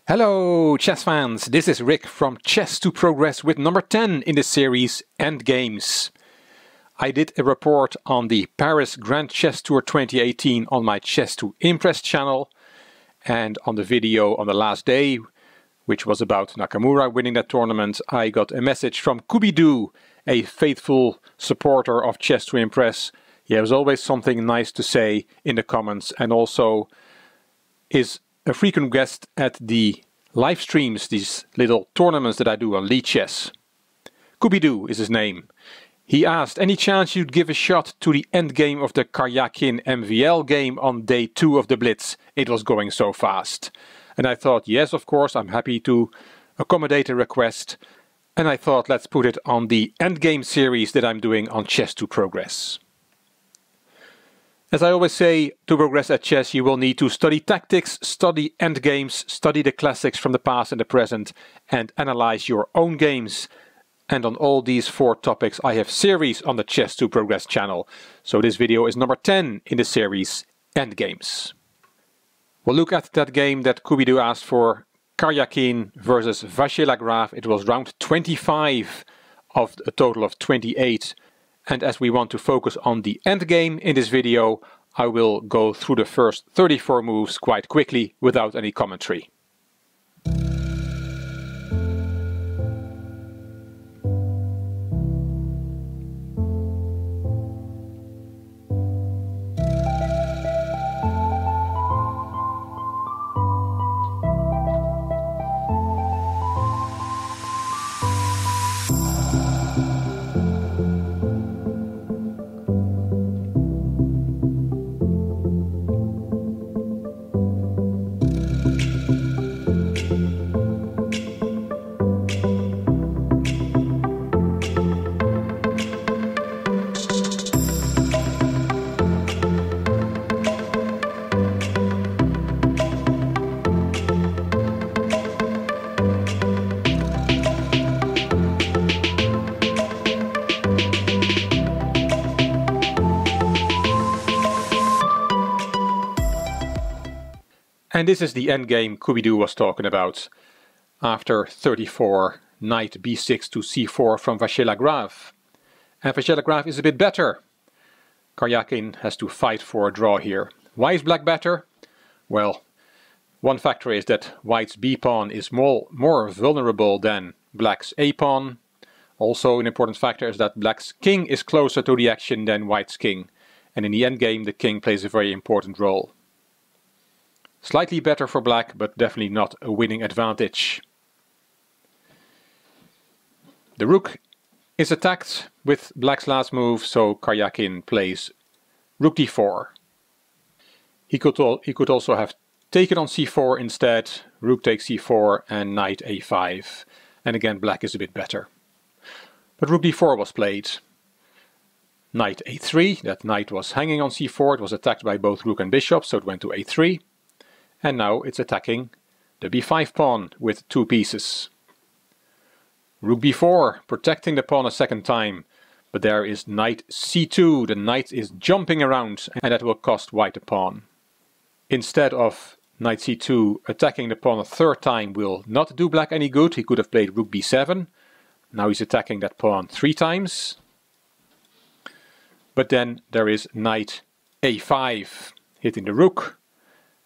Hello chess fans, this is Rick from Chess to Progress with number 10 in the series Endgames. I did a report on the Paris Grand Chess Tour 2018 on my Chess to Impress channel, and on the video on the last day, which was about Nakamura winning that tournament, I got a message from Kubidu, a faithful supporter of Chess to Impress. He has always something nice to say in the comments, and also is a frequent guest at the live streams, these little tournaments that I do on Lichess. Kubidu is his name. He asked, any chance you'd give a shot to the endgame of the Karjakin MVL game on day 2 of the Blitz? It was going so fast. And I thought, yes, of course, I'm happy to accommodate a request. And I thought, let's put it on the endgame series that I'm doing on Chess to Progress. As I always say, to progress at chess you will need to study tactics, study endgames, study the classics from the past and the present, and analyze your own games. And on all these 4 topics I have series on the Chess to Progress channel. So this video is number 10 in the series Endgames. We'll look at that game that Kubidu asked for, Karjakin versus Vachier-Lagrave. It was round 25 of a total of 28. And as we want to focus on the endgame in this video, I will go through the first 34 moves quite quickly without any commentary. And this is the endgame Kubidu was talking about. After 34, knight b6 to c4 from Vachier-Lagrave. And Vachier-Lagrave is a bit better. Karjakin has to fight for a draw here. Why is black better? Well, one factor is that white's b-pawn is more vulnerable than black's a-pawn. Also an important factor is that black's king is closer to the action than white's king. And in the endgame the king plays a very important role. Slightly better for black, but definitely not a winning advantage. The rook is attacked with black's last move, so Karjakin plays rook d4. He could also have taken on c4 instead, rook takes c4 and knight a5. And again black is a bit better. But rook d4 was played. Knight a3, that knight was hanging on c4, it was attacked by both rook and bishop, so it went to a3. And now it's attacking the b5 pawn with 2 pieces. Rook b4, protecting the pawn a second time. But there is knight c2, the knight is jumping around and that will cost white a pawn. Instead of knight c2 attacking the pawn a third time will not do black any good. He could have played rook b7. Now he's attacking that pawn 3 times. But then there is knight a5, hitting the rook.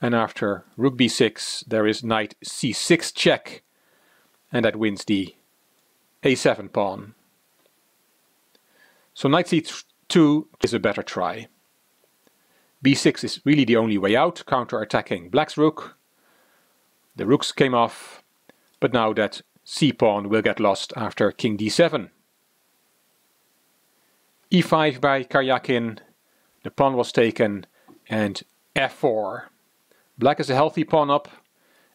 And after rook b6 there is knight c6 check, and that wins the a7 pawn. So knight c2 is a better try. b6 is really the only way out, counter-attacking black's rook. The rooks came off, but now that c-pawn will get lost after king d7. e5 by Karjakin, the pawn was taken, and f4. Black is a healthy pawn up,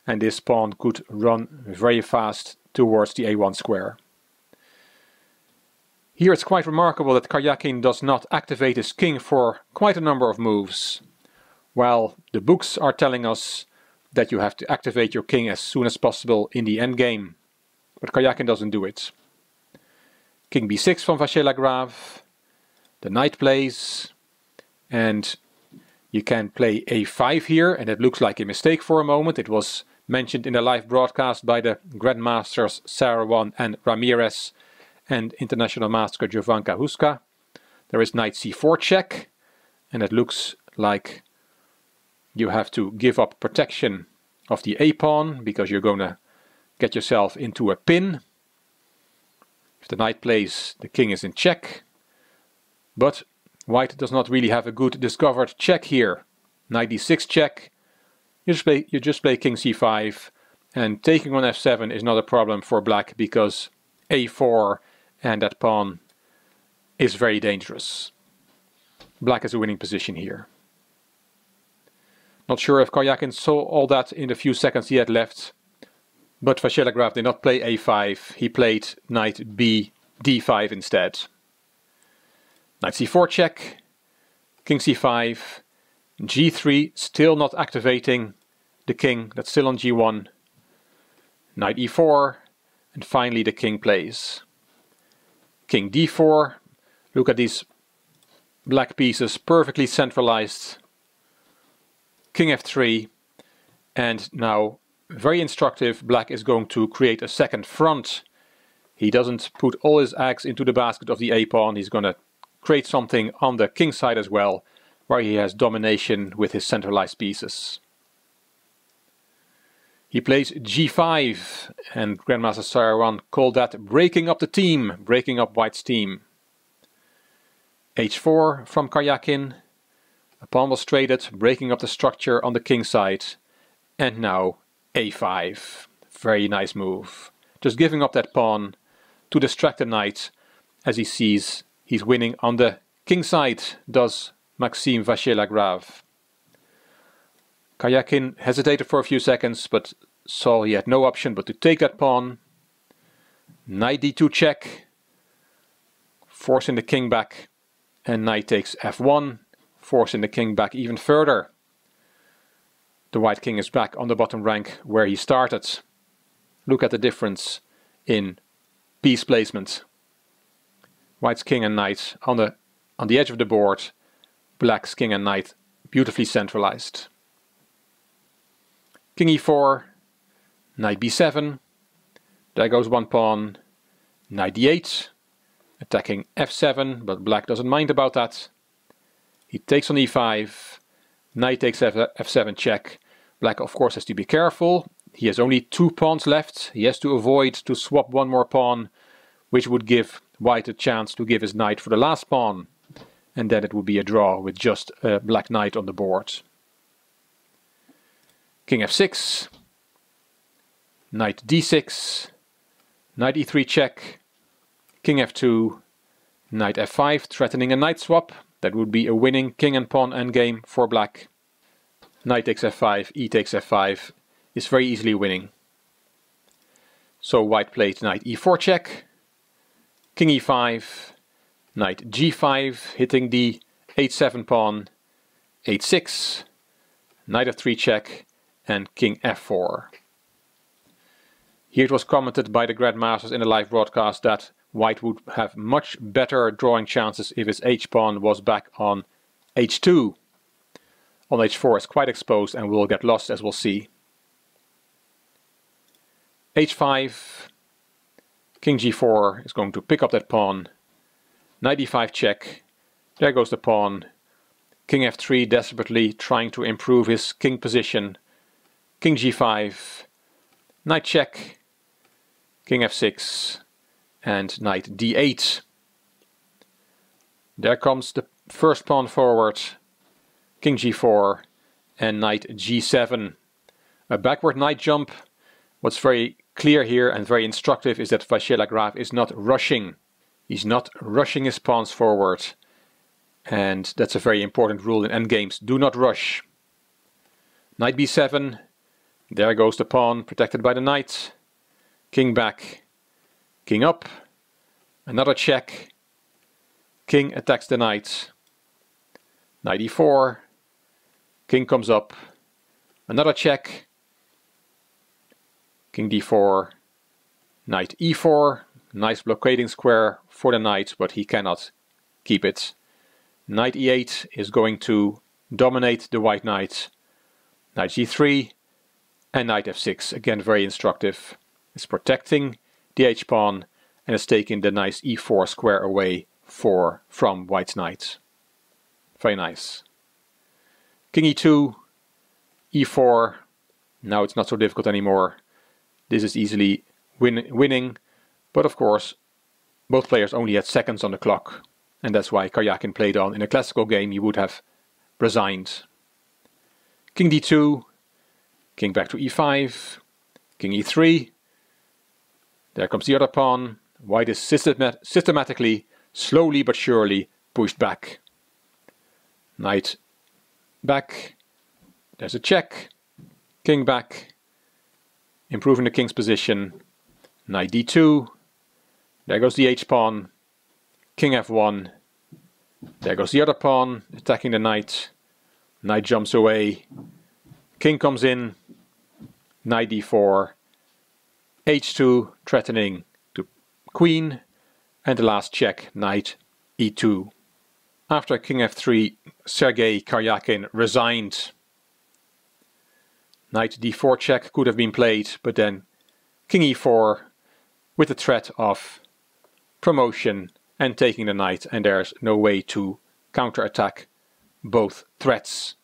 and this pawn could run very fast towards the a1 square. Here it's quite remarkable that Karjakin does not activate his king for quite a number of moves, while the books are telling us that you have to activate your king as soon as possible in the endgame. But Karjakin doesn't do it. King b6 from Vachier-Lagrave, the knight plays, and you can play a5 here, and it looks like a mistake for a moment. It was mentioned in the live broadcast by the Grandmasters Sarah 1 and Ramirez and International Master Jovanka Huska. There is knight c4 check, and it looks like you have to give up protection of the a-pawn because you're going to get yourself into a pin. If the knight plays, the king is in check, but white does not really have a good discovered check here. Knight d6 check, you just play king c5, and taking on f7 is not a problem for black because a4 and that pawn is very dangerous. Black is a winning position here. Not sure if Karjakin saw all that in the few seconds he had left, but Vachier-Lagrave did not play a5, he played knight b d5 instead. Knight c4 check, king c5, g3 still not activating the king, that's still on g1, knight e4, and finally the king plays. King d4, look at these black pieces, perfectly centralized. King f3, and now, very instructive, black is going to create a second front. He doesn't put all his eggs into the basket of the a-pawn, he's going to create something on the king side as well, where he has domination with his centralized pieces. He plays g5, and Grandmaster Sarah 1 called that breaking up the team, breaking up white's team. h4 from Karjakin, a pawn was traded, breaking up the structure on the king side, and now a5, very nice move. Just giving up that pawn to distract the knight as he sees he's winning on the king side, does Maxime Vachier-Lagrave. Karjakin hesitated for a few seconds, but saw he had no option but to take that pawn. Knight d2 check, forcing the king back, and knight takes f1, forcing the king back even further. The white king is back on the bottom rank where he started. Look at the difference in piece placement. White's king and knight on the edge of the board, black's king and knight beautifully centralized. King e4, knight b7, there goes one pawn, knight d8, attacking f7, but black doesn't mind about that. He takes on e5, knight takes f7 check. Black of course has to be careful, he has only two pawns left, he has to avoid to swap one more pawn, which would give white a chance to give his knight for the last pawn, and then it would be a draw with just a black knight on the board. King f6, knight d6, knight e3 check, king f2, knight f5, threatening a knight swap. That would be a winning king and pawn endgame for black. Knight takes f5, e takes f5 is very easily winning. So white played knight e4 check, king e5, knight g5, hitting the h7 pawn, h6, knight f3 check, and king f4. Here it was commented by the Grandmasters in the live broadcast that white would have much better drawing chances if his h-pawn was back on h2. On h4 is quite exposed and will get lost, as we'll see. h5, king g4 is going to pick up that pawn, knight e5 check, there goes the pawn, king f3 desperately trying to improve his king position, king g5, knight check, king f6, and knight d8. There comes the first pawn forward, king g4, and knight g7. A backward knight jump. What's very clear here and very instructive is that Vachier-Lagrave is not rushing. He's not rushing his pawns forward. And that's a very important rule in endgames. Do not rush. Knight b7. There goes the pawn, protected by the knight. King back. King up. Another check. King attacks the knight. Knight e4. King comes up. Another check. King d4. Knight e4. Nice blockading square for the knight, but he cannot keep it. Knight e8 is going to dominate the white knight. Knight g3. And knight f6, again very instructive. It's protecting the h-pawn and it's taking the nice e4 square away from white's knight. Very nice. King e2, e4. Now it's not so difficult anymore. This is easily winning, but of course both players only had seconds on the clock, and that's why Karjakin played on. In a classical game he would have resigned. King d2, king back to e5, king e3. There comes the other pawn. White is systematically, slowly but surely pushed back. Knight back. There's a check. King back. Improving the king's position. Knight d2. There goes the h-pawn. King f1. There goes the other pawn, attacking the knight. Knight jumps away. King comes in. Knight d4. h2, threatening to queen. And the last check, knight e2. After king f3, Sergei Karjakin resigned. Knight d4 check could have been played, but then king e4 with the threat of promotion and taking the knight, and there's no way to counterattack both threats.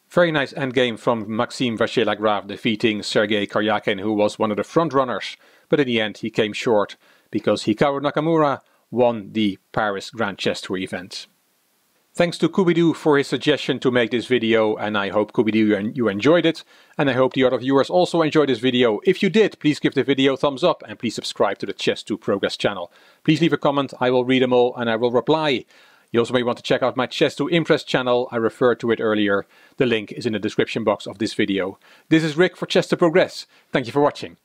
Very nice endgame from Karjakin-Vachier-Lagrave defeating Sergei Karjakin, who was one of the front runners, but in the end he came short because Hikaru Nakamura won the Paris Grand Chess Tour event. Thanks to Kubidu for his suggestion to make this video, and I hope Kubidu you enjoyed it, and I hope the other viewers also enjoyed this video. If you did, please give the video a thumbs up and please subscribe to the Chess2 Progress channel. Please leave a comment, I will read them all and I will reply. You also may want to check out my Chess2 Impress channel, I referred to it earlier. The link is in the description box of this video. This is Rick for Chess2 Progress. Thank you for watching.